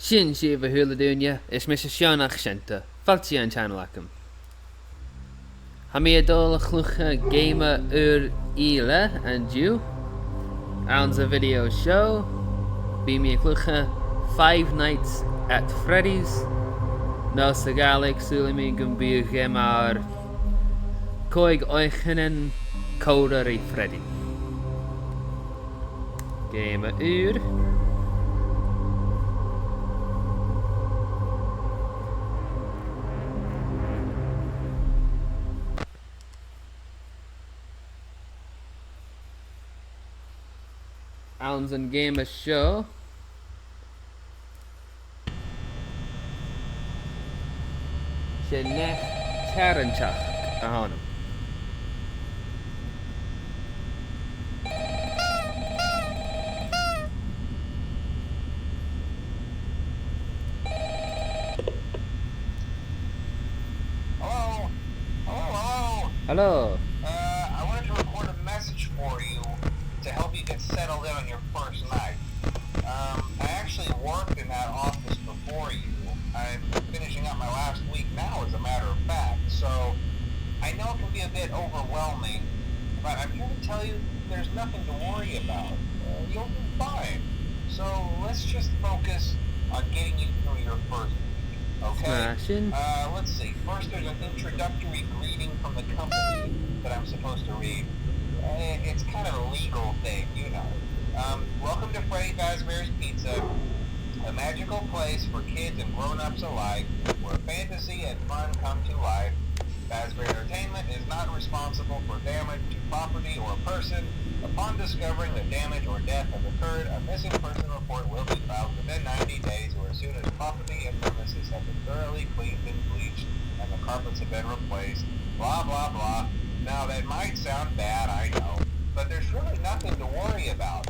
Sin siomh thula dúine is mis neònach sinnta, fáilte an channel acham. Ha mí dul chlucha géime ile an dú. An's a video show. Bí mí chlucha Five Nights at Freddy's. No sa galig súla mí go bíoh mar cóig oichean códar I Freddy. Géime An's an game show. Sé nech tearanteach a tháinim. Hello? Hello. I wanted to record a message for you to help you get settled in on your first night. I actually worked in that office before you. I'm finishing up my last week now, as a matter of fact, so I know it can be a bit overwhelming, but I'm here to tell you there's nothing to worry about. You'll be fine. So let's just focus on getting you through your first week, okay? Smashing. Let's see. First, there's an introductory greeting from the company that I'm supposed to read. It's kind of a legal thing, you know. Welcome to Freddy Fazbear's Pizza, a magical place for kids and grown-ups alike, where fantasy and fun come to life. Fazbear Entertainment is not responsible for damage to property or person. Upon discovering that damage or death has occurred, a missing person report will be filed within 90 days or as soon as property and premises have been thoroughly cleaned and bleached and the carpets have been replaced. Blah, blah, blah. Now, that might sound bad, I know, but there's really nothing to worry about.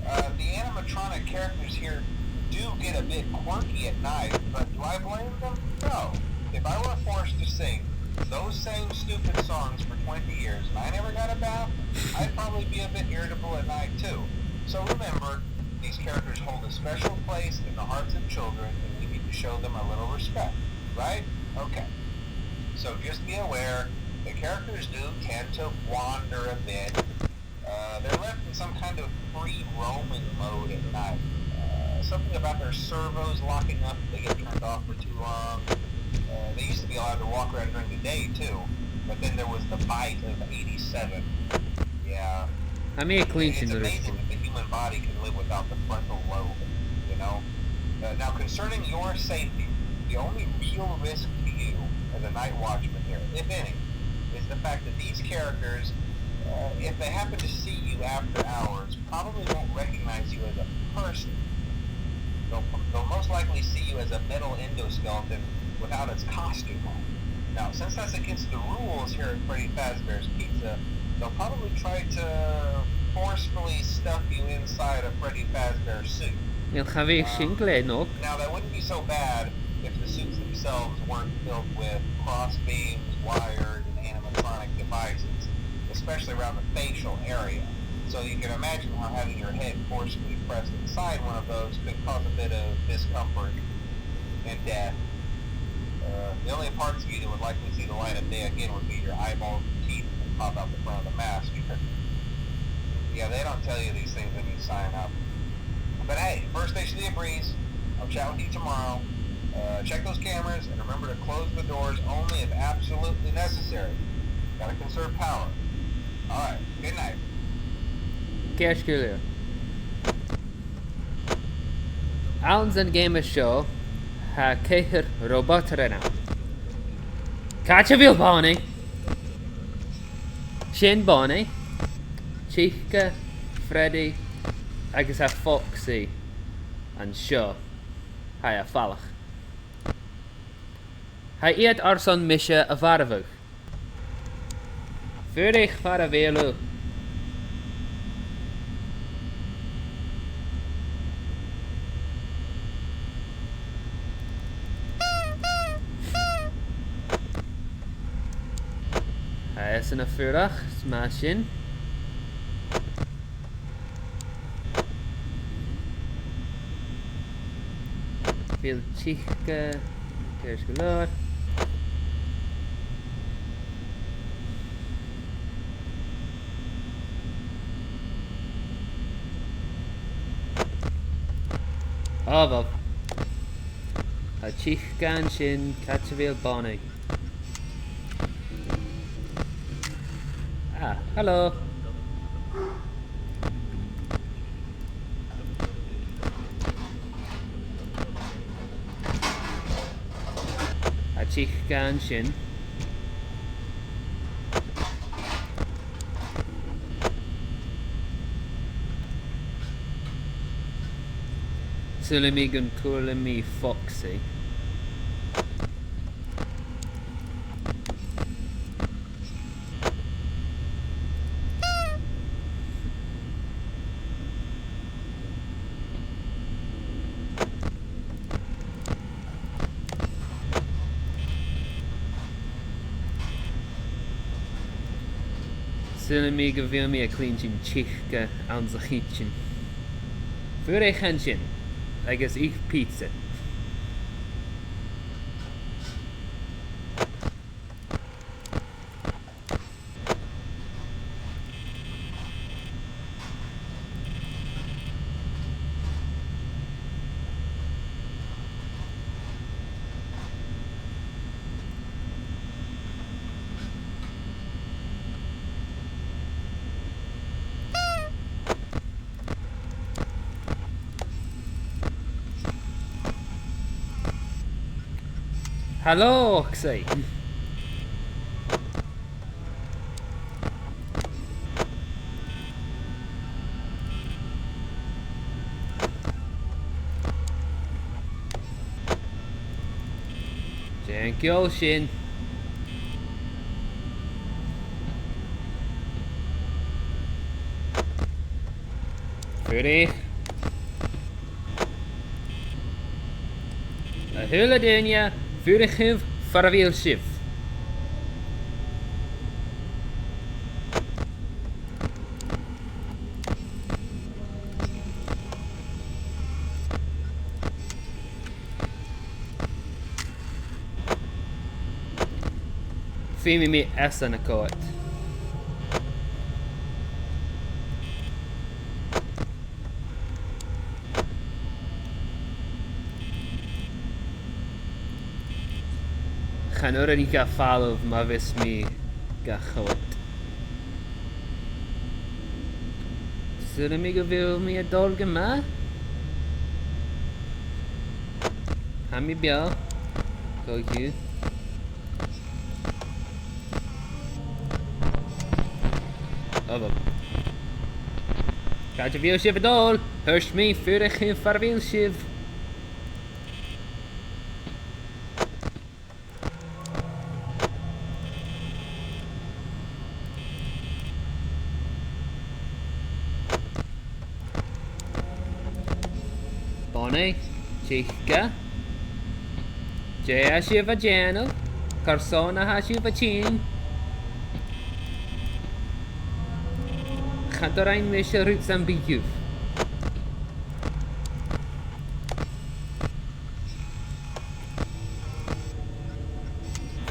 The animatronic characters here do get a bit quirky at night, but do I blame them? No. If I were forced to sing those same stupid songs for 20 years and I never got a bath, I'd probably be a bit irritable at night too. So remember, these characters hold a special place in the hearts of children and we need to show them a little respect, right? Okay. So just be aware, the characters do tend to wander a bit. They're left in some kind of free roaming mode at night. Something about their servos locking up if they get turned off for too long. They used to be allowed to walk around during the day too, but then there was the Bidh of 87. Yeah. I may clean It's amazing that the human body can live without the frontal lobe, you know? Now concerning your safety, the only real risk to you as a night watchman here, if any, is the fact that these characters, if they happen to see you after hours, probably won't recognize you as a person. They'll most likely see you as a metal endoskeleton without its costume on. Now, since that's against the rules here at Freddy Fazbear's Pizza, they'll probably try to forcefully stuff you inside a Freddy Fazbear suit. Now, that wouldn't be so bad if the suits themselves weren't filled with cross beams, wires, and animatronic devices, especially around the facial area. So you can imagine how having your head forcibly pressed inside one of those could cause a bit of discomfort and death. The only parts of you that would likely see the light of day again would be your eyeballs and teeth that pop out the front of the mask. Yeah, they don't tell you these things when you sign up. But hey, first station of the breeze. I'll chat with you tomorrow. Check those cameras and remember to close the doors only if absolutely necessary. Gotta conserve power. Alright, good night. Cash clear. Alan's an game show. Ha ceithir robotairean. Catcha bhíl bánaí. Sin bánaí. Chica, Freddy, agus ha Foxy an seo. Ha a fallach. Ha iad ar son mise a bharfach. Fuirich far a bhéalú. Is in a furach, smash in. Veel chica. There's galore. Bob. A chica shin catchavel bonnie. Ah, hello. A chica shin. Silly gun calling me Foxy. Silly me give me a clean chin chica on the kitchen. For a henshin. I guess eat pizza. Hello, Oxy. Thank you, Shin. Goodie. A hula dunya. Vurig farvel shiv. Fimi me essen akkoord. Gaan er niet gaan vallen of maar wist me gaan goed. Zullen we wil me dolgen maar? Gaan we bij? Go hier. Oh. Gaat je veel shiv dol? Hörst me vurig geen farvel shiv. Bonnie, chica. Jaya shiva jano. Karsona ha shiva chin. Gaat er een meisje ruts aan bijuf.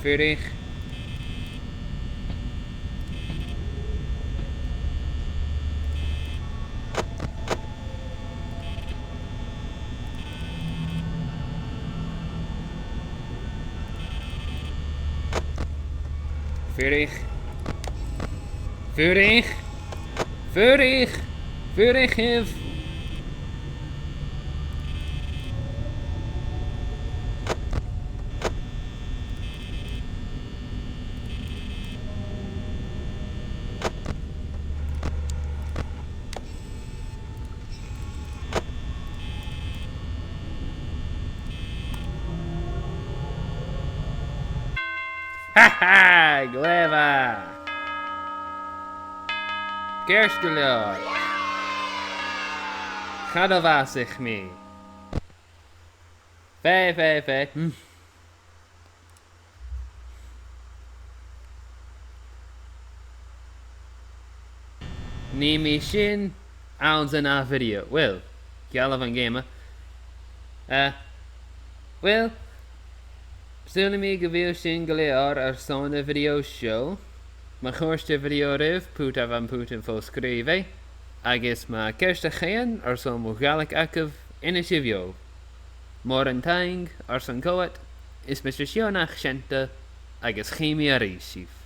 Vurig. Vurig. Vurig. Vurig. Vurig heeft. Haha, gleva. Kerstgeluk. Ga er waar zich mee. Vijf. Neem je aan zijn video. Wel, Gala van Gamer. Well, Sula mi gyfil sy'n galeor ar son y video show. Mae chwrs y video rif pwt af am pwt yn ffosgrifau. Agos mae gerst y chaen ar son mwgalig acaf yn y sifio. Mor yn taing ar son cywed is Mr. Neònach sienta agos chimi ar eisif.